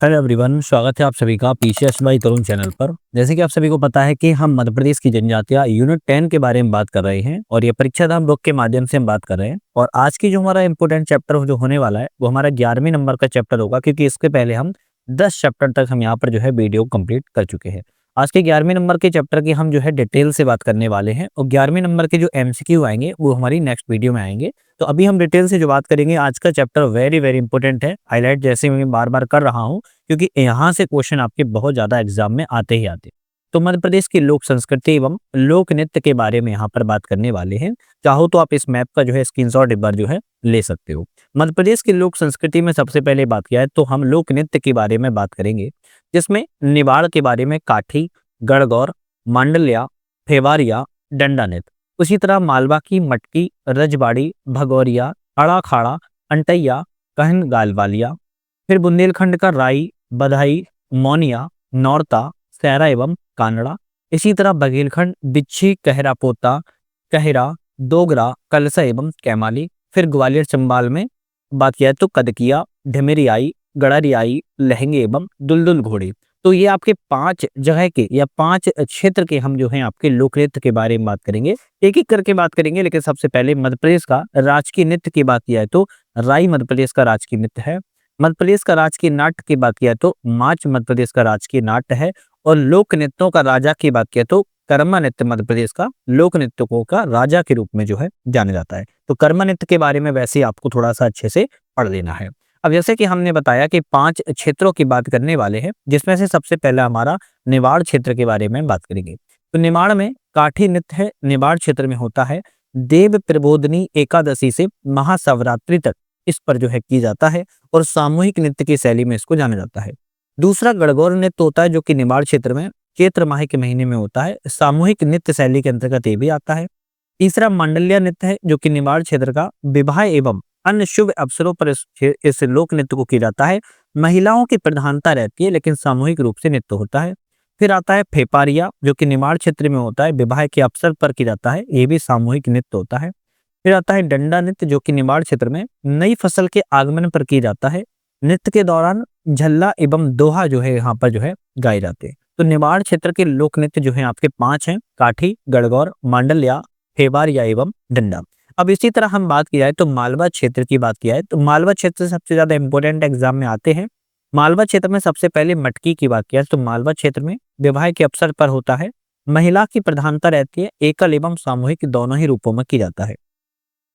Hello everyone, स्वागत है आप सभी का पीसीएस बाय तरुण चैनल पर। जैसे कि आप सभी को पता है कि हम मध्य प्रदेश की जनजातियां यूनिट 10 के बारे में बात कर रहे हैं और ये परीक्षा धाम बुक के माध्यम से हम बात कर रहे हैं। और आज की जो हमारा इंपोर्टेंट चैप्टर जो होने वाला है वो हमारा 11वें नंबर का चैप्टर होगा, क्योंकि इसके पहले हम 10 चैप्टर तक हम यहाँ पर जो है वीडियो कंप्लीट कर चुके हैं। आज के 11वें नंबर के चैप्टर की हम जो है डिटेल से बात करने वाले हैं और 11वें नंबर के जो एमसीक्यू आएंगे वो हमारी नेक्स्ट वीडियो में आएंगे। तो अभी हम डिटेल से जो बात करेंगे, आज का चैप्टर वेरी वेरी इंपॉर्टेंट है। हाईलाइट जैसे मैं बार बार कर रहा हूँ क्योंकि यहाँ से क्वेश्चन आपके बहुत ज्यादा एग्जाम में आते ही आते हैं। तो मध्य प्रदेश की लोक संस्कृति एवं लोक नृत्य के बारे में यहाँ पर बात करने वाले हैं। चाहो तो आप इस मैप का जो है स्क्रीनशॉट एक बार जो है ले सकते हो। मध्य प्रदेश की लोक संस्कृति में सबसे पहले बात किया है तो हम लोक नृत्य के बारे में बात करेंगे, जिसमें निवाड़ के बारे में काठी, गणगौर, मांडल्या, फेवारिया, डंडा नृत्य। उसी तरह मालवा की मटकी, रजवाड़ी, भगौरिया, अड़ाखाड़ा, अंटैया, कहन गालवालिया। फिर बुंदेलखंड का राई, बधाई, मोनिया, नौरता, सैरा एवं कानड़ा। इसी तरह बघेलखंड बिच्छी, कहरा पोता, कहरा, दोगरा, कलसा एवं कैमाली। फिर ग्वालियर चंबाल में बात किया तो कदकिया, ढिमरियाई, गड़रियाई, लहंगे एवं दुलदुल घोड़े। तो ये आपके 5 जगह के या 5 क्षेत्र के हम जो हैं आपके लोक नृत्य के बारे में बात करेंगे। एक एक करके बात करेंगे, लेकिन सबसे पहले मध्य प्रदेश का राजकीय नृत्य की बात किया है तो राई मध्य प्रदेश का राजकीय नृत्य है। मध्य प्रदेश का राजकीय नाट्य की बात किया तो माच मध्य प्रदेश का राजकीय नाट्य है। और लोक नृत्यों का राजा की बात किया तो कर्मा नृत्य मध्य प्रदेश का लोक नृत्यों का राजा के रूप में जो है जाना जाता है। तो कर्मा नृत्य के बारे में वैसे ही आपको थोड़ा सा अच्छे से पढ़ लेना है। अब जैसे कि हमने बताया कि 5 क्षेत्रों की बात करने वाले हैं, जिसमें से सबसे पहला हमारा निवाड़ क्षेत्र के बारे में बात करेंगे। तो निवाड़ में काठी नृत्य है, निवाड़ क्षेत्र में होता है। देव प्रबोधनी एकादशी से महाशिवरात्रि तक इस पर जो है की जाता है और सामूहिक नृत्य की शैली में इसको जाना जाता है। दूसरा गणगौर नृत्य होता है, जो कि निवाड़ क्षेत्र में चैत्र माह के महीने में होता है। सामूहिक नृत्य शैली के अंतर्गत ये भी आता है। तीसरा मांडल्या नृत्य है, जो कि निवाड़ क्षेत्र का विवाह एवं अन्य शुभ अवसरों पर इस लोक नृत्य को किया जाता है। महिलाओं की प्रधानता रहती है, लेकिन सामूहिक रूप से नृत्य होता है। फिर आता है फेपारिया, जो कि निवाड़ क्षेत्र में होता है, विवाह के अवसर पर किया जाता है, ये भी सामूहिक नृत्य होता है। फिर आता है डंडा नृत्य, जो कि निवाड़ क्षेत्र में नई फसल के आगमन पर किया जाता है। नृत्य के दौरान झल्ला एवं दोहा जो है यहाँ पर जो है गाए जाते हैं। तो निवाड़ क्षेत्र के लोक नृत्य जो है आपके 5 हैं: काठी, गणगौर, मांडल्या, फेवारिया एवं डंडा। अब इसी तरह हम बात की जाए तो मालवा क्षेत्र की बात किया है तो मालवा क्षेत्र सबसे ज्यादा इंपॉर्टेंट एग्जाम में आते हैं। मालवा क्षेत्र में सबसे पहले मटकी की बात किया तो मालवा क्षेत्र में विवाह के अवसर पर होता है। महिला की प्रधानता रहती है, एकल एवं सामूहिक दोनों ही रूपों में किया जाता है।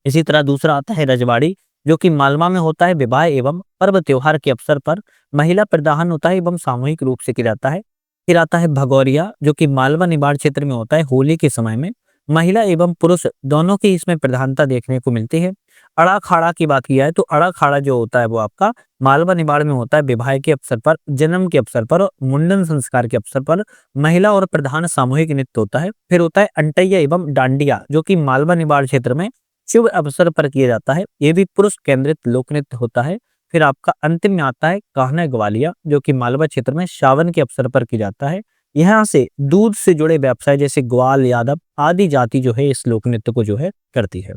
इसी तरह दूसरा आता है रजवाड़ी, जो कि मालवा में होता है, विवाह एवं पर्व त्योहार के अवसर पर महिला प्रधान होता है एवं सामूहिक रूप से किया जाता है। फिर आता है भगौरिया, जो कि मालवा निवाड़ क्षेत्र में होता है, होली के समय में महिला एवं पुरुष दोनों की इसमें प्रधानता देखने को मिलती है। अड़ाखाड़ा की बात किया है तो अड़ाखाड़ा जो होता है वो आपका मालवा निवाड़ में होता है, विवाह के अवसर पर, जन्म के अवसर पर, मुंडन संस्कार के अवसर पर महिला और प्रधान सामूहिक नृत्य होता है। फिर होता है अंटैया एवं डांडिया, जो कि मालवा निवाड़ क्षेत्र में शुभ अवसर पर किया जाता है, ये भी पुरुष केंद्रित लोक नृत्य होता है। फिर आपका अंतिम में आता है कहना ग्वालिया, जो कि मालवा क्षेत्र में सावन के अवसर पर किया जाता है। यहाँ से दूध से जुड़े व्यवसाय जैसे ग्वाल, यादव आदि जाति जो है इस लोक नृत्य को जो है करती है।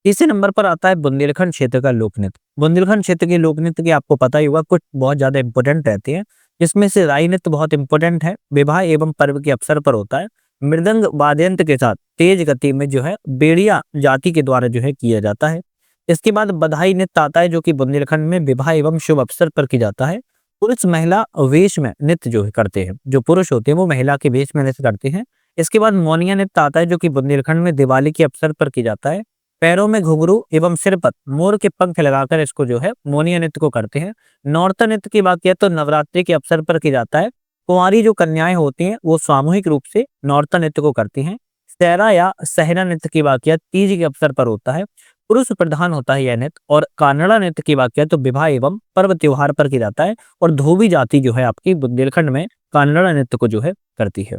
तीसरे नंबर पर आता है बुंदेलखंड क्षेत्र का लोक नृत्य। बुंदेलखंड क्षेत्र के लोक नृत्य की आपको पता ही होगा, कुछ बहुत ज्यादा इंपॉर्टेंट रहते हैं, जिसमें से राई नृत्य बहुत इंपॉर्टेंट है, विवाह एवं पर्व के अवसर पर होता है। मृदंग वाद्यंत्र के साथ तेज गति में जो है बेड़िया जाति के द्वारा जो है किया जाता है। इसके बाद बधाई नृत्य आता है, जो कि बुंदेलखंड में विवाह एवं शुभ अवसर पर किया जाता है। पुरुष महिला वेश में नृत्य जो है करते हैं, जो पुरुष होते हैं वो महिला के वेश में नृत्य करते हैं। इसके बाद मोनिया नृत्य आता है, जो कि बुंदेलखंड में दिवाली के अवसर पर किया जाता है। पैरों में घुंघरू एवं सिर पर मोर के पंख लगाकर इसको जो है मोनिया नृत्य को करते हैं। नौरता नृत्य की बात किया तो नवरात्रि के अवसर पर किया जाता है। कुंवारी जो कन्याएं होती हैं वो सामूहिक रूप से नौरता नृत्य को करती हैं। सहरा या सहरा नृत्य की बात किया तीज के अवसर पर होता है, पुरुष प्रधान होता है यह नृत्य। और कानड़ा नृत्य की बात किया तो विवाह एवं पर्व त्योहार पर किया जाता है और धोबी जाति जो है आपकी बुंदेलखंड में कानड़ा नृत्य को जो है करती है।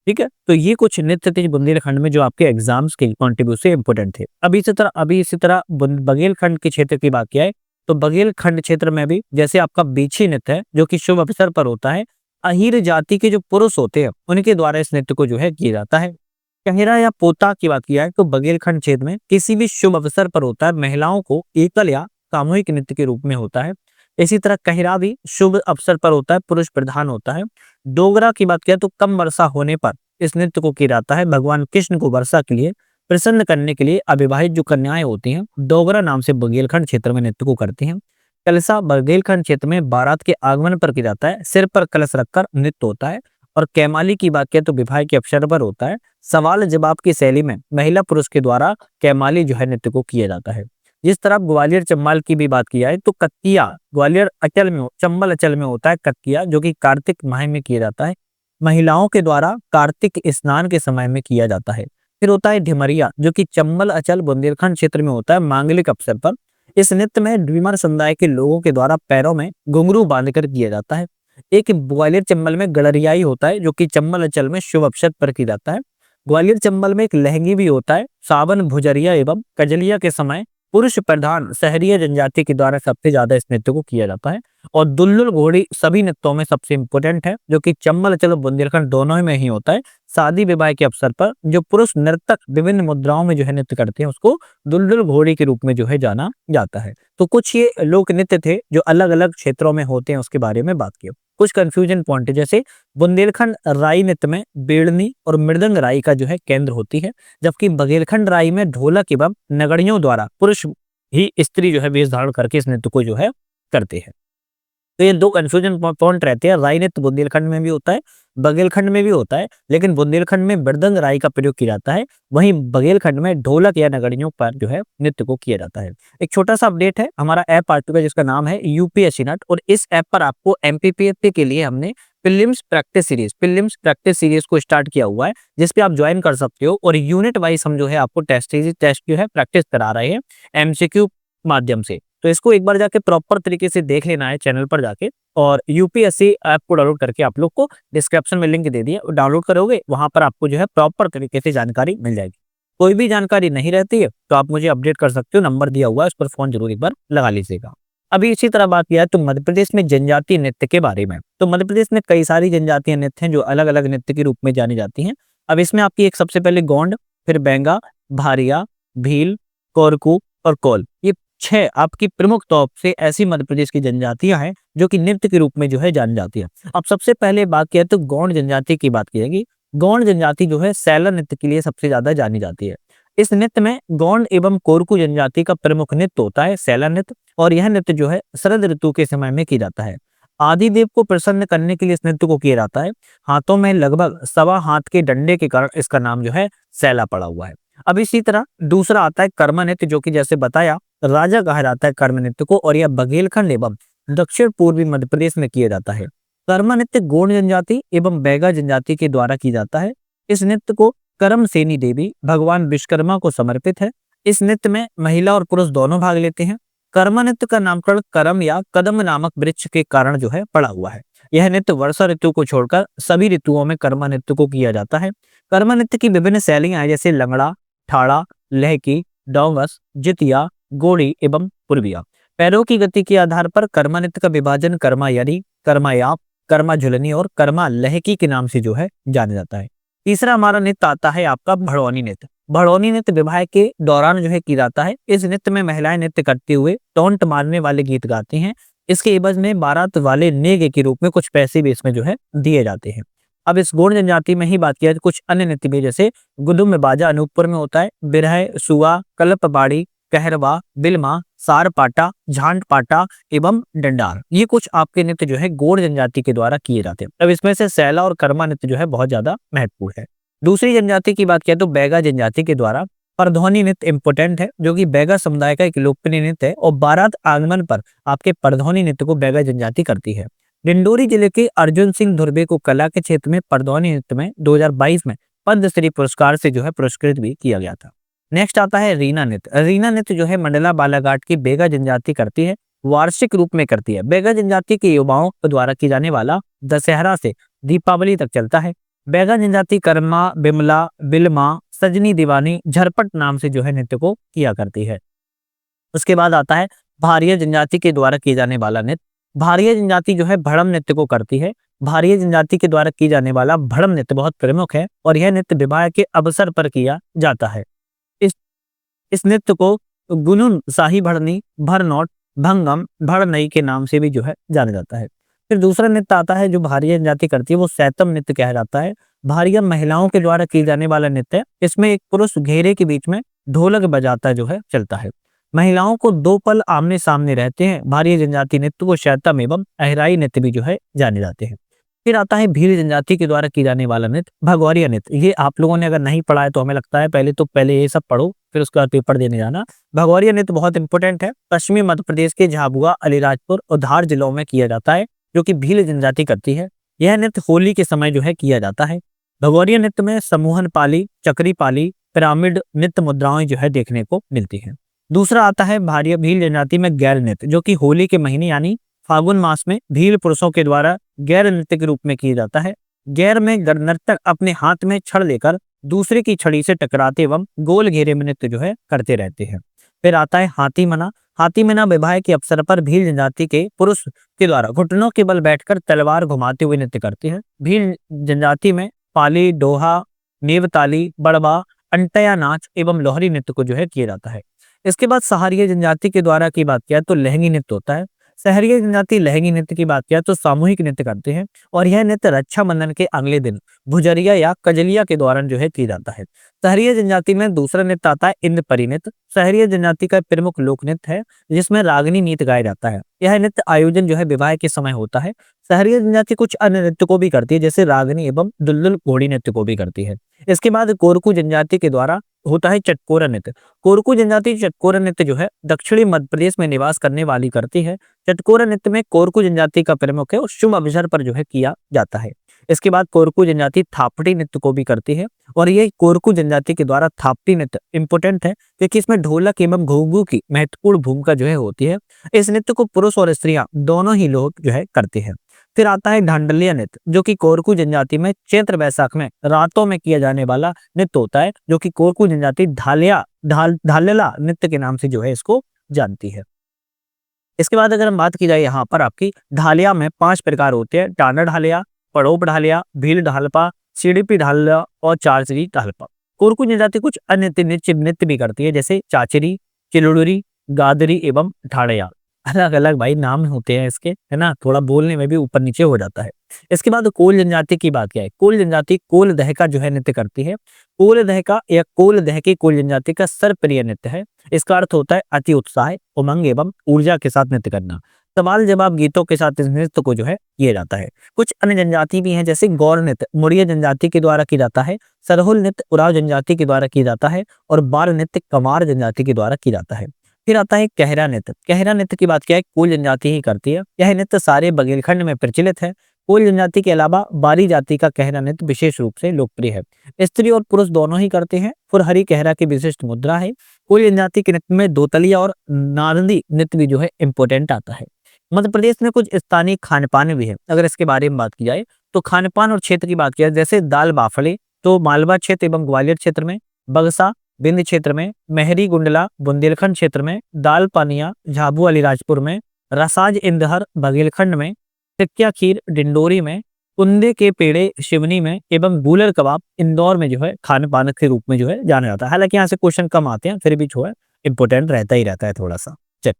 ठीक है, तो ये कुछ नृत्य थे बुंदेलखंड में जो आपके एग्जाम्स के कॉन्ट्रीब्यूट से इंपोर्टेंट थे। अभी इसी तरह बघेलखंड के क्षेत्र की बात किया है तो बघेलखंड क्षेत्र में भी जैसे आपका बीछी नृत्य है, जो कि शुभ अवसर पर होता है। अहीर जाति के जो पुरुष होते हैं उनके द्वारा इस नृत्य को जो है किया जाता है। कहरा या पोता की बात किया है तो बघेलखंड क्षेत्र में किसी भी शुभ अवसर पर होता है, महिलाओं को एकल या सामूहिक नृत्य के रूप में होता है। इसी तरह कहरा भी शुभ अवसर पर होता है, पुरुष प्रधान होता है। डोगरा की बात करें तो कम वर्षा होने पर इस नृत्य को किया जाता है। भगवान कृष्ण को वर्षा के लिए प्रसन्न करने के लिए अविवाहित जो कन्याएं होती हैं, डोगरा नाम से बुंदेलखंड क्षेत्र में नृत्य को करती हैं। कलसा बुंदेलखंड क्षेत्र में बारात के आगमन पर किया जाता है, सिर पर कलश रखकर नृत्य होता है। और कैमाली की बात करें तो विवाह के अवसर पर होता है। सवाल जवाब की शैली में महिला पुरुष के द्वारा कैमाली जो है नृत्य को किया जाता है। जिस तरह ग्वालियर चंबल की भी बात की जाए तो कत्किया ग्वालियर अचल में चंबल अचल में होता है कत्किया, जो कि कार्तिक माह में किया जाता है। महिलाओं के द्वारा कार्तिक स्नान के समय में किया जाता है। फिर होता है ढिमरिया, जो कि चंबल अचल बुंदेलखंड क्षेत्र में होता है मांगलिक अवसर पर। इस नृत्य में ड्रीमर समुदाय के लोगों के द्वारा पैरों में घुंघरू बांधकर किया जाता है। एक ग्वालियर चंबल में गड़रियाई होता है, जो कि चंबल अचल में शुभ अवसर पर किया जाता है। ग्वालियर चंबल में एक लहंगी भी होता है। सावन भुजरिया एवं कजलिया के समय पुरुष प्रधान शहरीय जनजाति के द्वारा सबसे ज्यादा इस नृत्य को किया जाता है। और दुल्लुल घोड़ी सभी नृत्यों में सबसे इंपोर्टेंट है, जो कि चंबल अचल बुंदेलखंड दोनों में ही होता है। शादी विवाह के अवसर पर जो पुरुष नर्तक विभिन्न मुद्राओं में जो है नृत्य करते हैं, उसको दुल्लुल घोड़ी के रूप में जो है जाना जाता है। तो कुछ ये लोक नृत्य थे जो अलग अलग क्षेत्रों में होते हैं, उसके बारे में बात की। कुछ कंफ्यूजन पॉइंट है, जैसे बुंदेलखंड राई नृत्य में बेड़नी और मृदंग राई का जो है केंद्र होती है, जबकि बघेलखंड राई में ढोलक एवं नगड़ियों द्वारा पुरुष ही स्त्री जो है वेश धारण करके इस नृत्य को जो है करते हैं। तो ये दो कंफ्यूजन पॉइंट रहते हैं। राई नृत्य बुंदेलखंड में भी होता है, बघेलखंड में भी होता है, लेकिन बुंदेलखंड में मृदंग राई का प्रयोग किया जाता है, वहीं बघेलखंड में ढोलक या नगड़ियों पर जो है नृत्य को किया जाता है। एक छोटा सा अपडेट है, हमारा ऐप आ चुका है जिसका नाम है यूपीएससी नट, और इस ऐप पर आपको एमपीपीएससी के लिए हमने प्रीलिम्स प्रैक्टिस सीरीज को स्टार्ट किया हुआ है, जिसपे आप ज्वाइन कर सकते हो। और यूनिट वाइज हम जो है आपको टेस्ट जो है प्रैक्टिस करा रहे हैं एमसीक्यू माध्यम से। तो इसको एक बार जाके प्रॉपर तरीके से देख लेना है चैनल पर जाके, और यूपीएससी ऐप को डाउनलोड करके आप लोग को डिस्क्रिप्शन में लिंक दे दिया, डाउनलोड करोगे वहां पर आपको जो है प्रॉपर तरीके से जानकारी मिल जाएगी। कोई भी जानकारी नहीं रहती है तो आप मुझे अपडेट कर सकते हो, नंबर दिया हुआ है, उस पर फोन जरूर एक बार लगा लीजिएगा। अभी इसी तरह बात किया तो मध्य प्रदेश में जनजातीय नृत्य के बारे में, तो मध्य प्रदेश में कई सारी जनजातीय नृत्य हैं जो अलग अलग नृत्य के रूप में जानी जाती हैं। अब इसमें आपकी एक सबसे पहले गोंड, फिर बेंगा, भारिया, भील, कोरकू और कोल, ये 6 आपकी प्रमुख तौर से ऐसी मध्य प्रदेश की जनजातियां हैं जो कि नृत्य के रूप में जो है जानी जाती है। अब सबसे पहले बात किया तो गौंड जनजाति की बात की जाएगी। गौंड जनजाति जो है सैला नृत्य के लिए सबसे ज्यादा जानी जाती है। इस नृत्य में गौंड एवं कोरकू जनजाति का प्रमुख नृत्य होता है सैला नृत्य, और यह नृत्य जो है शरद ऋतु के समय में किया जाता है। आदिदेव को प्रसन्न करने के लिए इस नृत्य को किया जाता है। हाथों में लगभग 1.25 हाथ के डंडे के कारण इसका नाम जो है सैला पड़ा हुआ है। अब इसी तरह दूसरा आता है कर्मा नृत्य, जो कि जैसे बताया राजा कहा जाता है कर्म नृत्य को, और यह बघेलखंड एवं दक्षिण पूर्वी मध्य प्रदेश में किया जाता है। कर्म नृत्य गोंड जनजाति एवं बैगा जनजाति के द्वारा किया जाता है। इस नृत्य को कर्म सेनी देवी भगवान विश्वकर्मा को समर्पित है। इस नृत्य में महिला और पुरुष दोनों भाग लेते हैं। कर्म नृत्य का नामकरण करम या कदम नामक वृक्ष के कारण जो है पड़ा हुआ है। यह नृत्य वर्षा ऋतु को छोड़कर सभी ऋतुओं में कर्म नृत्य को किया जाता है। कर्म नृत्य की विभिन्न शैलियां हैं, जैसे लंगड़ा, ठाड़ा, लहकी, डोंगस, जितिया, गोड़ी एवं पूर्विया। पैरों की गति के आधार पर कर्मा नृत्य का विभाजन कर्मा यानी, कर्मा याप, कर्मा झुलनी और कर्मा लहकी के नाम से जो है जाना जाता है। तीसरा हमारा नृत्य आता है आपका भड़ौनी नृत्य। भड़ौनी नृत्य विवाह के दौरान जो है किया जाता है। इस नृत्य में महिलाएं नृत्य करते हुए टोंट मारने वाले गीत गाती हैं। इसके एवज में बारात वाले नेगे के रूप में कुछ पैसे भी इसमें जो है दिए जाते हैं। अब इस गोंड जनजाति में ही बात किया तो कुछ अन्य नृत्य भी, जैसे गुदुम में बाजा अनूपपुर में होता है, बिरह, सुआ, कल्पबाड़ी, कहरवा, बिलमा, सार पाटा, झांट पाटा एवं डंडार, ये कुछ आपके नृत्य जो है गोंड जनजाति के द्वारा किए जाते हैं। अब इसमें से सैला और कर्मा नृत्य जो है बहुत ज्यादा महत्वपूर्ण है। दूसरी जनजाति की बात किया तो बैगा जनजाति के द्वारा परधौनी नृत्य इंपोर्टेंट है, जो कि बैगा समुदाय का एक लोकप्रिय नृत्य है, और बारात आगमन पर आपके परधौनी नृत्य को बैगा जनजाति करती है। डिंडोरी जिले के अर्जुन सिंह धुर्वे को कला के क्षेत्र में परधौनी नृत्य में 2022 में पद्मश्री पुरस्कार से जो है पुरस्कृत भी किया गया था। नेक्स्ट आता है रीना नृत्य। रीना नृत्य जो है मंडला बालाघाट की बैगा जनजाति करती है, वार्षिक रूप में करती है। बैगा जनजाति के युवाओं द्वारा की जाने वाला दशहरा से दीपावली तक चलता है। बैगा जनजाति कर्मा, बिमला, बिलमा, सजनी दीवानी, झरपट नाम से जो है नृत्य को किया करती है। उसके बाद आता है भारिया जनजाति के द्वारा किए जाने वाला नृत्य। भारिया जनजाति जो है भड़म नृत्य को करती है। भारिया जनजाति के द्वारा की जाने वाला भड़म नृत्य बहुत प्रमुख है, और यह नृत्य विवाह के अवसर पर किया जाता है। इस नृत्य को गुनुन, शाही भड़नी, भरनौट, भंगम, भड़नई के नाम से भी जो है जाना जाता है। फिर दूसरा नृत्य आता है जो भारिया जनजाति करती है, वो सैतम नृत्य कहा जाता है। भारिया महिलाओं के द्वारा की जाने वाला नृत्य है। इसमें एक पुरुष घेरे के बीच में ढोलक बजाता जो है चलता है। महिलाओं को 2 पल आमने-सामने रहते हैं। भारिया जनजाति नृत्य को शैतम एवं अहराई नृत्य भी जो है जाने जाते हैं। फिर आता है भील जनजाति के द्वारा की जाने वाला नृत्य भगौरिया नृत्य। ये आप लोगों ने अगर नहीं पढ़ा है तो हमें लगता है पहले ये सब पढ़ो, फिर उसके बाद पेपर देने जाना। भगौरिया नृत्य बहुत इंपॉर्टेंट है। पश्चिमी मध्य प्रदेश के झाबुआ, अलीराजपुर और धार जिलों में किया जाता है, जो कि भील जनजाति करती है। यह नृत्य होली के समय जो है किया जाता है। भगौरिया नृत्य में समूहन पाली, चक्री पाली, पिरामिड नृत्य मुद्राएं जो है देखने को मिलती है। दूसरा आता है भारिया भील जनजाति में गैर नृत्य, जो कि होली के महीने यानी फागुन मास में भील पुरुषों के द्वारा गैर नृत्य के रूप में किया जाता है। गैर में नर्तक अपने हाथ में छड़ लेकर दूसरे की छड़ी से टकराते एवं गोल घेरे में नृत्य जो है करते रहते हैं। फिर आता है हाथी मना। हाथी मना विवाह के अवसर पर भील जनजाति के पुरुष के द्वारा घुटनों के बल बैठकर तलवार घुमाते हुए नृत्य करते हैं। भील जनजाति में पाली, डोहा, नेवताली, बड़वा, अंटया नाच एवं लोहरी नृत्य को जो है किया जाता है। इसके बाद सहारिया जनजाति के द्वारा की बात किया तो लहंगी नृत्य होता है। सहरिया जनजाति लहंगी नृत्य की बात किया तो सामूहिक नृत्य करते हैं, और यह नृत्य रक्षाबंधन के अगले दिन भुजरिया या कजलिया के दौरान जो है किया जाता है। सहरिया जनजाति में दूसरा नृत्य आता है इंद्र परिनृत्य। सहरिया जनजाति का प्रमुख लोक नृत्य है, जिसमें रागनी नृत्य गाया जाता है। यह नृत्य आयोजन जो है विवाह के समय होता है। सहरिया जनजाति कुछ अन्य नृत्य को भी करती है, जैसे रागनी एवं दुल्दुल घोड़ी नृत्य को भी करती है। इसके बाद कोरकू जनजाति के द्वारा होता है चटकोरा नृत्य। कोरकू जनजाति चटकोरा नृत्य जो है दक्षिणी मध्य प्रदेश में निवास करने वाली करती है। चटकोरा नृत्य में कोरकू जनजाति का प्रमुख है और शुभ अवसर पर जो है किया जाता है। इसके बाद कोरकू जनजाति थापड़ी नृत्य को भी करती है, और ये कोरकू जनजाति के द्वारा थापड़ी नृत्य इंपोर्टेंट है, क्योंकि इसमें ढोलक एवं घुंघरू की महत्वपूर्ण भूमिका जो है होती है। इस नृत्य को पुरुष और स्त्रियां दोनों ही लोग जो है करते हैं। फिर आता है ढांडलिया नृत्य, जो कि कोरकू जनजाति में चैत्र वैशाख में रातों में किया जाने वाला नृत्य होता है, जो कि कोरकू जनजाति ढालेला नृत्य के नाम से जो है इसको जानती है। इसके बाद अगर हम बात की जाए यहाँ पर आपकी ढालिया में 5 प्रकार होते हैं: टाना ढालिया, पड़ोप ढालिया, भील ढालपा, सीडीपी ढालिया और चारचरी ढालपा। कोरकू जनजाति कुछ अन्य नृत्य भी करती है, जैसे चाचरी, चिलुड़री, गादरी एवं ढाड़िया। अलग अलग भाई नाम होते हैं इसके, है ना, थोड़ा बोलने में भी ऊपर नीचे हो जाता है। इसके बाद कोल जनजाति की बात क्या है। कोल जनजाति कोल दह का जो है नृत्य करती है। कोल दह का या कोल दह की कोल जनजाति का सर्वप्रिय नृत्य है। इसका अर्थ होता है अति उत्साह, उमंग एवं ऊर्जा के साथ नृत्य करना। सवाल जवाब गीतों के साथ इस नृत्य को जो है किया जाता है। कुछ अन्य जनजाति भी हैं, जैसे गौर नृत्य मुड़िया जनजाति के द्वारा किया जाता है। सरहुल नृत्य उराव जनजाति के द्वारा किया जाता है, और बाल नृत्य कंवार जनजाति के द्वारा किया जाता है। फिर आता है कहरा नृत्य। कहरा नृत्य की बात क्या है, कोल जनजाति ही करती है। यह नृत्य सारे बघेलखंड में प्रचलित है। कोल जनजाति के अलावा बारी जाति का कहरा नृत्य विशेष रूप से लोकप्रिय है। स्त्री और पुरुष दोनों ही करते हैं। फुरहरी कहरा की विशिष्ट मुद्रा है। कोल जनजाति के नृत्य में दोतलिया और नारंदी नृत्य भी जो है इंपोर्टेंट आता है। मध्य प्रदेश में कुछ स्थानीय खान पान भी है। अगर इसके बारे में बात की जाए तो खान पान और क्षेत्र की बात की जाए, जैसे दाल बाफले तो मालवा क्षेत्र एवं ग्वालियर क्षेत्र में, बगसा विंध्य क्षेत्र में, मेहरी गुंडला बुंदेलखंड क्षेत्र में, दाल पानिया झाबुआ अलीराजपुर में, रसाज इंदहर बघेलखंड में, टिक्किया खीर डिंडोरी में, कुंदे के पेड़े शिवनी में एवं गूलर कबाब इंदौर में जो है खान पान के रूप में जो है जाना जाता है। हालांकि यहाँ से क्वेश्चन कम आते हैं, फिर भी जो है इंपोर्टेंट रहता ही रहता है थोड़ा सा। चल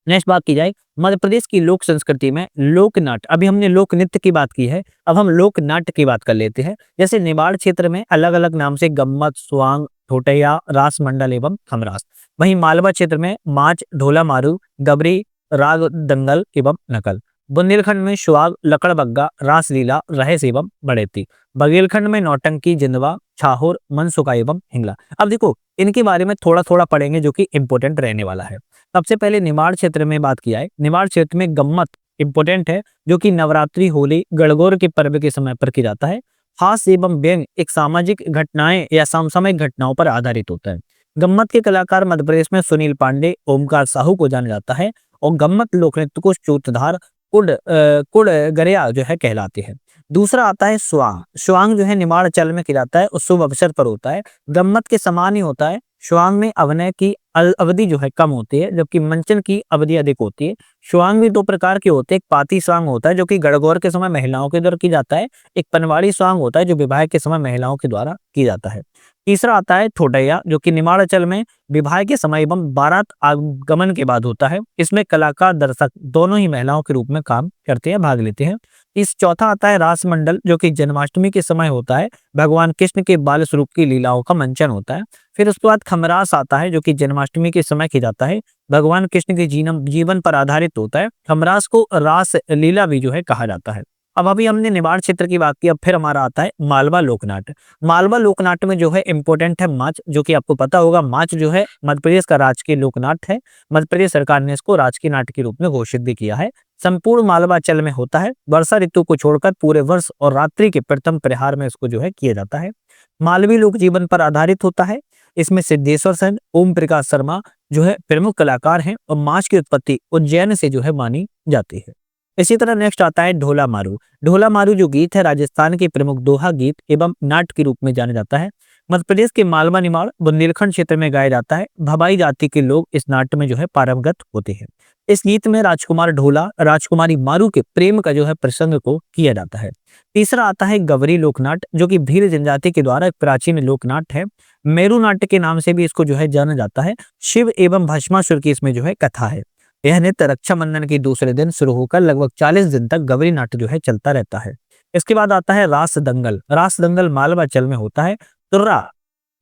नेक्स्ट बात की जाए मध्य प्रदेश की लोक संस्कृति में लोक नाट्य। अभी हमने लोक नृत्य की बात की है, अब हम लोक नाट्य की बात कर लेते हैं। जैसे निमाड़ क्षेत्र में अलग अलग नाम से गम्मत, स्वांग, ठोटैया, रास मंडल एवं खमरास। वहीं मालवा क्षेत्र में माच, ढोला मारू, गबरी, राग दंगल एवं नकल। बुंदेलखंड में सुहाग, लकड़ बग्गा, रासलीला, रहेस एवं बड़ेती। बघेलखंड में नौटंकी, जिंदवा, छाहोर, मनसुका एवं हिंगला। अब देखो इनके बारे में थोड़ा थोड़ा पढ़ेंगे, जो कि इंपोर्टेंट रहने वाला है। सबसे पहले निमाड़ क्षेत्र में बात किया है। निमाड़ क्षेत्र में गम्मत इंपोर्टेंट है, जो कि नवरात्रि, होली, गणगौर के पर्व के समय पर किया जाता है। हास्य एवं व्यंग एक सामाजिक घटनाएं या समसामयिक घटनाओं पर आधारित होता है। गम्मत के कलाकार मध्य प्रदेश में सुनील पांडे, ओमकार साहू को जाना जाता है, और गम्मत लोक नृत्य को चूतधार, कुड़ गरिया जो है कहलाते हैं। दूसरा आता है स्वांग। स्वांग जो है निमाड़ चल में किया जाता है और शुभ अवसर पर होता है। गम्मत के समान ही होता है, शुआंग में अवनय की अवधि जो है कम होती है, जबकि मंचन की अवधि अधिक होती है। शुआंग भी दो प्रकार के होते हैं, एक पाती स्वांग होता है जो कि गणगौर के समय महिलाओं के द्वारा की जाता है, एक पनवाड़ी स्वांग होता है जो विवाह के समय महिलाओं के द्वारा की जाता है। तीसरा आता है थोडैया, जो कि निमाड़चल में विवाह के समय एवं बारात आगमन के बाद होता है। इसमें कलाकार दर्शक दोनों ही महिलाओं के रूप में काम करते हैं, भाग लेते हैं। इस चौथा आता है रास मंडल, जो कि जन्माष्टमी के समय होता है, भगवान कृष्ण के बाल स्वरूप की लीलाओं का मंचन होता है। फिर उसके बाद खमरास आता है जो कि जन्माष्टमी के समय किया जाता है, भगवान कृष्ण के जीवन पर आधारित होता है। खमरास को रास लीला भी जो है कहा जाता है। अब अभी हमने निमाड़ क्षेत्र की बात की, अब फिर हमारा आता है मालवा लोकनाट्य। मालवा लोकनाट्य में जो है इंपॉर्टेंट है माच, जो कि आपको पता होगा माच जो है मध्य प्रदेश का राजकीय लोकनाट्य है। मध्य प्रदेश सरकार ने इसको राजकीय नाट्य के रूप में घोषित भी किया है। संपूर्ण मालवाचल में होता है, वर्षा ऋतु को छोड़कर पूरे वर्ष और रात्रि के प्रथम प्रहार में इसको जो है किया जाता है। मालवी लोक जीवन पर आधारित होता है। इसमें सिद्धेश्वर सेन, ओम प्रकाश शर्मा जो है प्रमुख कलाकार हैं और माच की उत्पत्ति उज्जैन से जो है मानी जाती है। इसी तरह नेक्स्ट आता है ढोला मारू। ढोला मारू जो गीत है राजस्थान के प्रमुख दोहा गीत एवं नाट्य के रूप में जाना जाता है। मध्य प्रदेश के मालवा निमाड़ बुंदेलखंड क्षेत्र में गाया जाता है। भवाई जाति के लोग इस नाट्य में जो है पारंगत होते हैं। इस गीत में राजकुमार ढोला राजकुमारी मारू के प्रेम का जो है प्रसंग को किया जाता है। तीसरा आता है गवरी लोकनाट्य, जो कि भील जनजाति के द्वारा एक प्राचीन लोकनाट्य है। मेरू नाट्य के नाम से भी इसको जो है जाना जाता है। शिव एवं भस्मासुर की इसमें जो है कथा है। यह नृत्य रक्षाबंधन के दूसरे दिन शुरू होकर लगभग 40 दिन तक गवरी नाट्य जो है चलता रहता है। इसके बाद आता है रास दंगल। रास दंगल मालवाचल में होता है। तुर्रा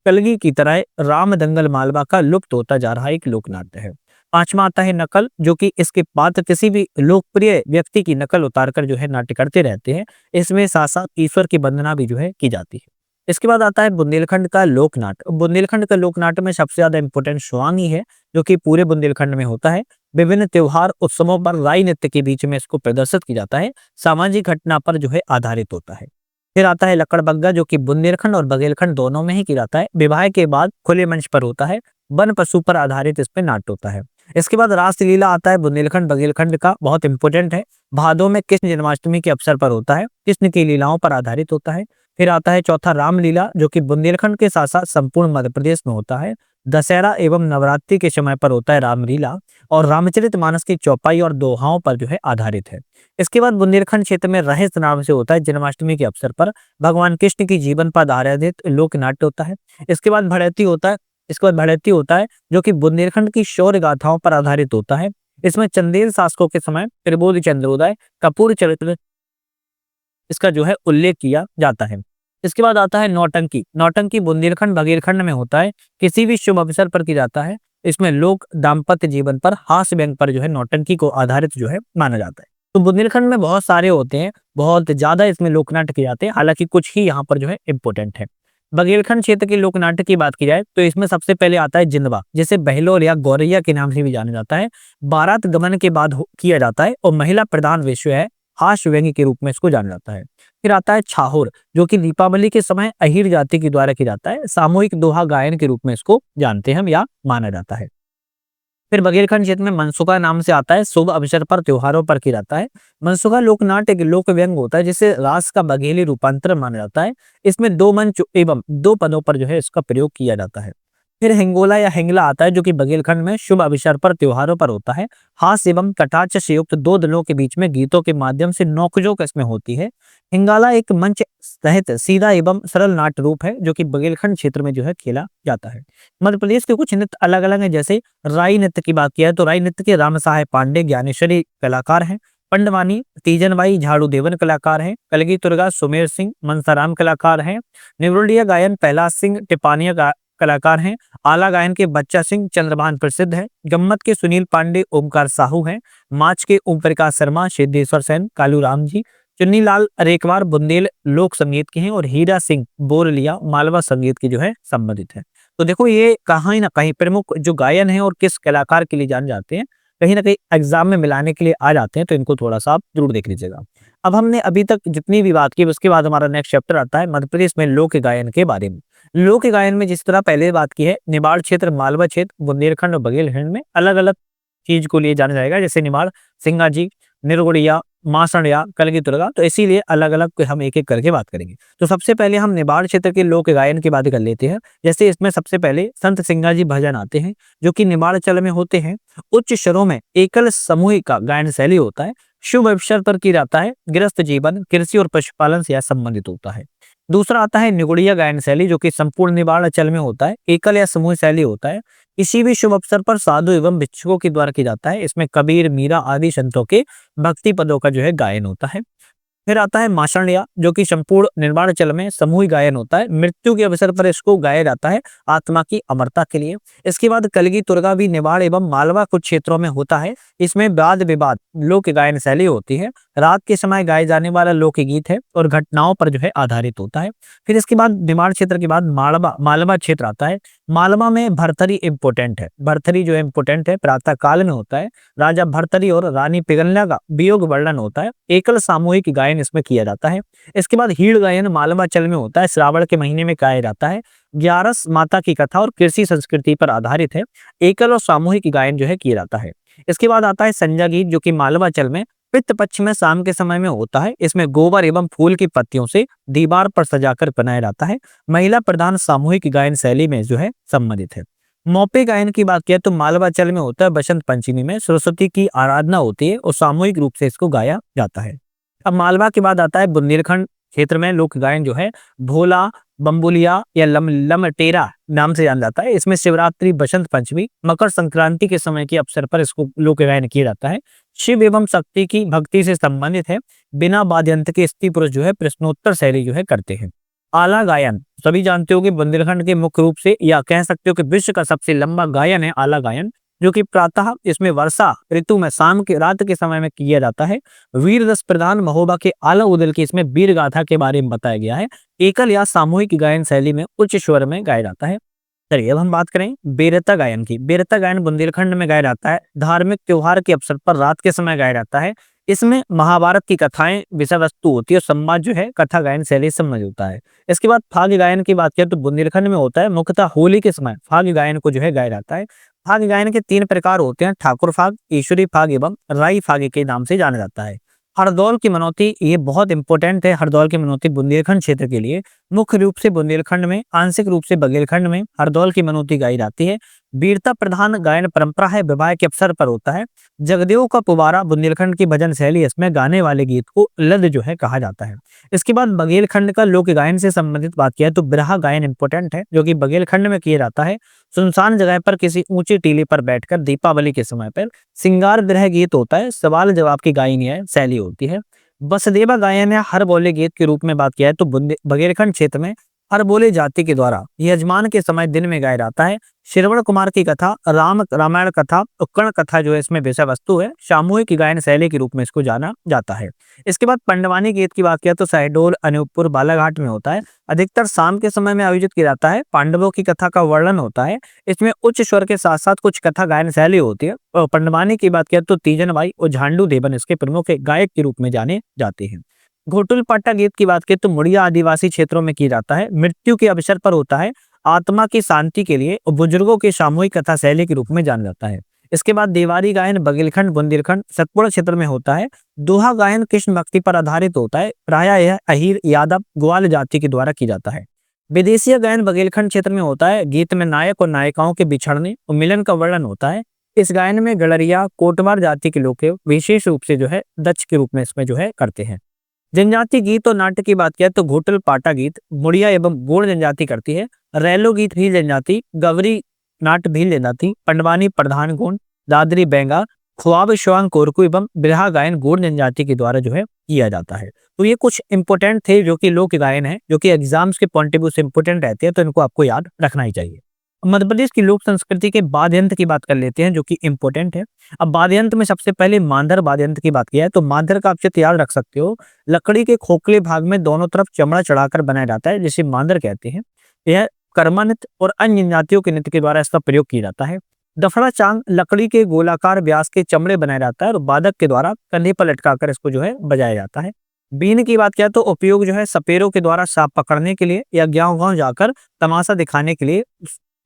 कलगी की तरह राम दंगल मालवा का लुप्त होता जा रहा एक लोकनाट्य है। पांचवा आता है नकल, जो कि इसके पात्र किसी भी लोकप्रिय व्यक्ति की नकल उतारकर जो है नाट्य करते रहते हैं। इसमें साथ साथ ईश्वर की वंदना भी जो है की जाती है। इसके बाद आता है बुंदेलखंड का लोकनाट्य। बुंदेलखंड का लोकनाट्य में सबसे ज्यादा इंपॉर्टेंट शुआंग ही है, जो कि पूरे बुंदेलखंड में होता है। विभिन्न त्योहार उत्सवों पर राई नृत्य के बीच में इसको प्रदर्शित किया जाता है। सामाजिक घटना पर जो है आधारित होता है। फिर आता है लकड़बग्गा, जो कि बुंदेलखंड और बघेलखंड दोनों में ही किया जाता है। विवाह के बाद खुले मंच पर होता है। वन पशु पर आधारित इस पे नाट्य होता है। इसके बाद रासलीला आता है बुंदेलखंड बघेलखंड का, बहुत इंपॉर्टेंट है। भादों में कृष्ण जन्माष्टमी के अवसर पर होता है। कृष्ण की लीलाओं पर आधारित होता है। फिर आता है चौथा रामलीला, जो कि बुंदेलखंड के साथ साथ संपूर्ण मध्य प्रदेश में होता है। दशहरा एवं नवरात्रि के समय पर होता है रामलीला और रामचरितमानस की चौपाई और दोहाओं पर जो है आधारित है। इसके बाद बुंदेलखंड क्षेत्र में रहस्य नाम से होता है। जन्माष्टमी के अवसर पर भगवान कृष्ण की जीवन पर आधारित लोक नाट्य होता है। इसके बाद भड़ैती होता है। जो कि बुंदेलखंड की शौर्य गाथाओं पर आधारित होता है। इसमें चंदेल शासकों के समय त्रिबोध चंद्रोदय कपूर चरित्र इसका जो है उल्लेख किया जाता है। इसके बाद आता है नौटंकी। नौटंकी बुंदेलखंड बघेलखंड में होता है। किसी भी शुभ अवसर पर किया जाता है। इसमें लोक दाम्पत्य जीवन पर हास्य व्यंग पर जो है नौटंकी को आधारित जो है माना जाता है। तो बुंदेलखंड में बहुत सारे होते हैं, बहुत ज्यादा इसमें लोकनाट्य किए जाते हैं, हालांकि कुछ ही यहाँ पर जो है इंपॉर्टेंट है। बघेलखंड क्षेत्र के लोकनाट्य की बात की जाए तो इसमें सबसे पहले आता है जिंदवा, जिसे बहलोर या गौरैया के नाम से भी जाना जाता है। बारात गमन के बाद किया जाता है और महिला प्रधान विषय है। हास्य व्यंग्य के रूप में इसको जाना जाता है। फिर आता है छाहोर, जो कि दीपावली के समय अहीर जाति के द्वारा किया जाता है। सामूहिक दोहा गायन के रूप में इसको जानते हैं हम या माना जाता है। फिर बघेलखंड क्षेत्र में मनसुखा नाम से आता है। शुभ अवसर पर त्योहारों पर किया जाता है। मनसुखा लोकनाट्य एक लोक व्यंग होता है, जिसे रास का बघेली रूपांतर माना जाता है। इसमें दो मंच एवं दो पदों पर जो है इसका प्रयोग किया जाता है। फिर हिंगोला या हिंगला आता है, जो कि बघेलखंड में शुभ अवसर पर त्योहारों पर होता है। हास्य एवं कटाक्ष से युक्त दो दलों के बीच में गीतों के माध्यम से नोकझोंक इसमें होती है। हिंगाला एक मंच सहित सीधा एवं सरल नाट्य रूप है, जो कि बघेलखंड क्षेत्र में जो है खेला जाता है। मध्य प्रदेश के कुछ नृत्य अलग अलग हैं, जैसे राई नृत्य की बात किया है तो राई नृत्य के राम साहेब पांडे ज्ञानेश्वरी कलाकार हैं। पंडवानी तीजनबाई झाड़ू देवन कलाकार हैं। कलगी तुर्गा सुमेर सिंह मनसाराम कलाकार हैं। निवरुलिया गायन पहलाज सिंह टिपानिया कलाकार हैं। आला गायन के बच्चा सिंह चंद्रभान प्रसिद्ध है। गम्मत के सुनील पांडे ओमकार साहू हैं। माच के ओम प्रकाश शर्मा सिद्धेश्वर सेन कालू राम जी। चुन्नी लाल रेकवार बुंदेल लोक संगीत के हैं और हीरा सिंह बोरलिया मालवा संगीत के जो है संबंधित है। तो देखो ये कहीं ना कहीं प्रमुख जो गायन है और किस कलाकार के लिए जाने जाते हैं, कहीं ना कहीं एग्जाम में मिलाने के लिए आ जाते हैं, तो इनको थोड़ा सा आप जरूर देख लीजिएगा। अब हमने अभी तक जितनी भी बात की उसके बाद हमारा नेक्स्ट चैप्टर आता है मध्य प्रदेश में लोक गायन के बारे में। लोक गायन में जिस तरह पहले बात की है, निमाड़ क्षेत्र मालवा क्षेत्र बुंदेलखंड और बघेलखंड में अलग अलग चीज को लिए जाना जाएगा, जैसे निमाड़ सिंगाजी, निरगुड़िया, मासड़िया, कलगी तुरगा, तो इसीलिए अलग-अलग हम एक-एक करके बात करेंगे। तो सबसे पहले हम निमाड़ क्षेत्र के लोक गायन की बात कर लेते हैं। जैसे इसमें सबसे पहले संत सिंगाजी भजन आते हैं, जो कि निमाड़ में होते हैं। उच्च स्वरों में एकल समूहिक का गायन शैली होता है। शुभ अवसर पर किया जाता है। गृहस्थ जीवन, कृषि और पशुपालन से यह संबंधित होता है। दूसरा आता है निगुड़िया गायन शैली, जो कि संपूर्ण निमाड़ अंचल में होता है। एकल या समूह शैली होता है। किसी भी शुभ अवसर पर साधु एवं भिक्षुकों के द्वारा किया जाता है। इसमें कबीर, मीरा आदि संतों के भक्ति पदों का जो है गायन होता है। फिर आता है मासणिया, जो कि संपूर्ण निर्वाणाचल में समूहिक गायन होता है। मृत्यु के अवसर पर इसको गाया जाता है आत्मा की अमरता के लिए। इसके बाद कलगी तुर्गा भी निवाड़ एवं मालवा कुछ क्षेत्रों में होता है। इसमें वाद विवाद लोक गायन शैली होती है। रात के समय गाए जाने वाला लोकगीत है और घटनाओं पर जो है आधारित होता है। फिर इसके बाद निमाड़ क्षेत्र के बाद मालवा मालवा क्षेत्र आता है। मालवा में भरथरी इम्पोर्टेंट है। भरथरी जो है इम्पोर्टेंट है, प्रातः काल में होता है। राजा भरथरी और रानी पिंगला का वियोग वर्णन होता है। एकल सामूहिक गायन इसमें किया जाता है। इसके बाद हीड़ गायन मालवांचल में होता है। श्रावण के महीने में गाया जाता है। ग्यारस माता की कथा और कृषि संस्कृति पर आधारित है। एकल और सामूहिक गायन जो है किया जाता है। इसके बाद आता है संजा गीत, जो कि मालवांचल में पित्त पक्ष में शाम के समय में होता है। इसमें गोबर एवं फूल की पत्तियों से दीवार पर सजाकर बनाया जाता है। महिला प्रधान सामूहिक गायन शैली में जो है संबंधित है। मौपे गायन की बात किया तो मालवांचल में होता है। बसंत पंचमी में सरस्वती की आराधना होती है और सामूहिक रूप से इसको गाया जाता है। अब मालवा के बाद आता है बुंदेलखंड क्षेत्र में लोक गायन जो है भोला, बम्बुलिया या लमटेरा नाम से जाना जाता है। इसमें शिवरात्रि, बसंत पंचमी, मकर संक्रांति के समय के अवसर पर इसको लोक गायन किया जाता है। शिव एवं शक्ति की भक्ति से संबंधित है। बिना वाद्यंत्र के स्त्री पुरुष जो है प्रश्नोत्तर शैली जो है करते हैं। आला गायन सभी जानते हो कि बुंदेलखंड के मुख्य रूप से या कह सकते हो कि विश्व का सबसे लंबा गायन है आला गायन, जो कि प्रातः इसमें वर्षा ऋतु में शाम के रात के समय में किया जाता है। वीर रस प्रधान महोबा के आला उदल की इसमें वीर गाथा के बारे में बताया गया है। एकल या सामूहिक गायन शैली में उच्च स्वर में गाया जाता है। चलिए अब हम बात करें बेरता गायन की। बेरता गायन बुंदेलखंड में गाया जाता है। धार्मिक त्योहार के अवसर पर रात के समय गाया जाता है। इसमें महाभारत की कथाएं विषय वस्तु होती है और संवाद जो है कथा गायन शैली से संबंधित होता है। इसके बाद फाग गायन की बात करें तो बुंदेलखंड में होता है। मुख्यतः होली के समय फाग गायन को जो है गाया जाता है। फाग गायन के 3 प्रकार होते हैं, ठाकुर फाग, ईश्वरी फाग एवं राई फाग के नाम से जाना जाता है। हरदौल की मनौती ये बहुत इंपॉर्टेंट है। हरदौल की मनौती बुंदेलखंड क्षेत्र के लिए मुख्य रूप से बुंदेलखंड में, आंशिक रूप से बघेलखंड में हरदौल की मनौती गाई जाती है। वीरता प्रधान गायन परंपरा है, विवाह के अवसर पर होता है। जगदेव का पुबारा बुंदेलखंड की भजन शैली, इसमें गाने वाले गीत को लद जो है कहा जाता है। इसके बाद बघेलखंड का लोक गायन से संबंधित बात किया तो बिरहा गायन इंपॉर्टेंट है, जो कि बघेलखंड में किया जाता है। सुनसान जगह पर किसी ऊंची टीले पर बैठकर दीपावली के समय पर सिंगार बिरह गीत होता है। सवाल जवाब की गायनी है शैली होती है। बसदेवा गायन या हर बोले गीत के रूप में बात किया है तो बघेलखंड क्षेत्र में हर बोले जाति के द्वारा यजमान के समय दिन में गाया जाता है। श्रवण कुमार की कथा, रामायण कथा, उपकरण कथा जो है इसमें विषय वस्तु है। सामूहिक गायन शैली के रूप में इसको जाना जाता है। इसके बाद पंडवानी गीत की बात किया तो शहडोल, अनूपपुर, बालाघाट में होता है। अधिकतर शाम के समय में आयोजित किया जाता है। पांडवों की कथा का वर्णन होता है। इसमें उच्च स्वर के साथ साथ कुछ कथा गायन शैली होती है। और पंडवानी की बात किया तो तीजन बाई और झांडू देवन इसके प्रमुख गायक के रूप में जाने जाते हैं। घोटुल पाटा गीत की बात करें तो मुड़िया आदिवासी क्षेत्रों में किया जाता है। मृत्यु के अवसर पर होता है। आत्मा की शांति के लिए बुजुर्गों की सामूहिक कथा शैली के रूप में जाना जाता है। इसके बाद देवारी गायन बघेलखंड, बुंदेलखंड, सतपुड़ा क्षेत्र में होता है। दोहा गायन कृष्ण भक्ति पर आधारित होता है। प्रायः यह अहीर, यादव, ग्वाल जाति के द्वारा किया जाता है। विदेशीय गायन बघेलखंड क्षेत्र में होता है। गीत में नायक और नायिकाओं के बिछड़ने और मिलन का वर्णन होता है। इस गायन में गड़रिया, कोटवार जाति के लोग विशेष रूप से जो है दक्ष के रूप में इसमें जो है करते हैं। जनजाति गीत और नाट्य की बात किया तो घोटल पाटा गीत मुड़िया एवं गोड़ जनजाति करती है। रैलो गीत भील जनजाति, गवरी नाट्य भील जनजाति, पंडवानी प्रधान गुण, दादरी बेंगा, खुआब श्वांग कोरकू एवं बिरहा गायन गोड़ जनजाति के द्वारा जो है किया जाता है। तो ये कुछ इंपोर्टेंट थे जो कि लोक गायन है, जो कि एग्जाम्स के पॉइंट ऑफ व्यू से इंपोर्टेंट रहते हैं, तो इनको आपको याद रखना ही चाहिए। मध्य प्रदेश की लोक संस्कृति के वाद्य यंत्र की बात कर लेते हैं, जो कि इंपॉर्टेंट है। अब वाद्य यंत्र में सबसे पहले मांधर वाद्य यंत्र की बात किया है तो मांधर का आप याद रख सकते हो। लकड़ी के खोखले भाग में दोनों तरफ चमड़ा चढ़ाकर बनाया जाता है, जिसे मांधर कहते हैं। यह कर्मा नृत्य और अन्य जातियों के नृत्य के द्वारा इसका प्रयोग किया जाता है। दफड़ा चांग लकड़ी के गोलाकार व्यास के चमड़े बनाए जाता है और वादक के द्वारा कंधे पर लटकाकर इसको जो है बजाया जाता है। बीन की बात किया तो उपयोग जो है सपेरों के द्वारा सांप पकड़ने के लिए या गांव-गांव जाकर तमाशा दिखाने के लिए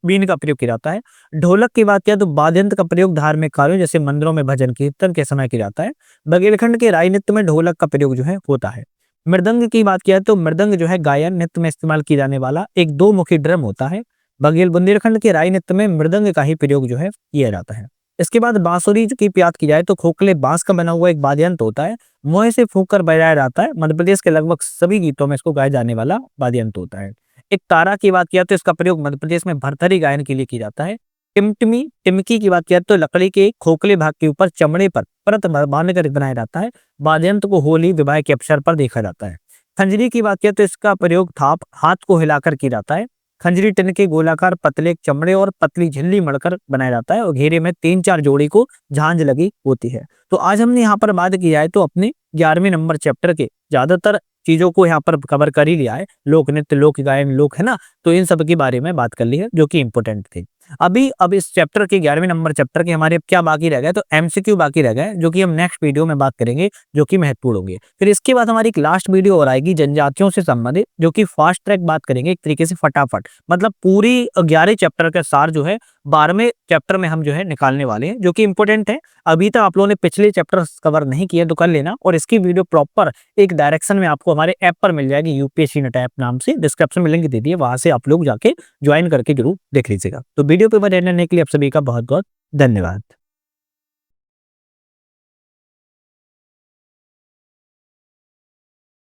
बीन का प्रयोग किया जाता है। ढोलक की बात किया तो वाद्य यंत्र का प्रयोग धार्मिक कार्यों जैसे मंदिरों में भजन कीर्तन के समय किया जाता है। बघेलखंड के राई नृत्य में ढोलक का प्रयोग जो है होता है। मृदंग की बात किया तो मृदंग जो है गायन नृत्य में इस्तेमाल किया जाने वाला एक दो मुखी ड्रम होता है। बुंदेलखंड के राई नृत्य में मृदंग का ही प्रयोग जो है किया जाता है। इसके बाद बांसुरी की बात की जाए तो खोखले बांस का बना हुआ एक वाद्य यंत्र होता है। मुंह से फूंक कर बजाया जाता है। मध्य प्रदेश के लगभग सभी गीतों में इसको गाया जाने वाला वाद्य यंत्र होता है। एक तारा की बात किया तो इसका प्रयोग मध्य प्रदेश में भरथरी गायन के लिए किया जाता है। टिमटिमी टिमकी की बात किया तो लकड़ी के खोखले भाग के ऊपर चमड़े पर परत बांध कर बनाया जाता है। वाद्य यंत्र को होली विवाह के अवसर पर देखा जाता है। खंजरी की बात किया तो इसका प्रयोग थाप हाथ को हिलाकर किया जाता है। खंजरी टिन के गोलाकार पतले चमड़े और पतली झिल्ली मड़कर बनाया जाता है और घेरे में 3-4 जोड़ी को झांझ लगी होती है। तो आज हमने यहाँ पर बात की जाए तो अपने 11वें नंबर चैप्टर के ज्यादातर चीजों को यहाँ पर कवर कर ही लिया है। लोक नृत्य, लोक गायन, लोक, है ना, तो इन सब के बारे में बात कर ली है जो कि इंपॉर्टेंट थे। अब इस चैप्टर के 11वें नंबर चैप्टर के हमारे क्या बाकी रह गए, तो एमसीक्यू बाकी रह गए जो कि हम नेक्स्ट वीडियो में बात करेंगे जो कि महत्वपूर्ण होंगे। फिर इसके बाद हमारी एक लास्ट वीडियो और आएगी जनजातियों से संबंधित जो कि फास्ट ट्रैक बात करेंगे एक तरीके से फटाफट, मतलब पूरी 11 चैप्टर का सार जो है 12वें चैप्टर में हम जो है निकालने वाले हैं जो कि इंपॉर्टेंट है। अभी तक आप लोगों ने पिछले चैप्टर्स कवर नहीं किए तो कर लेना, और इसकी वीडियो प्रॉपर एक डायरेक्शन में आपको हमारे ऐप पर मिल जाएगी, यूपीएससी नेट ऐप नाम से, डिस्क्रिप्शन में लिंक दे दिए, वहां से आप लोग जाके ज्वाइन करके जरूर देख लीजिएगा। तो वीडियो पे बने रहने के लिए आप सभी का बहुत बहुत धन्यवाद।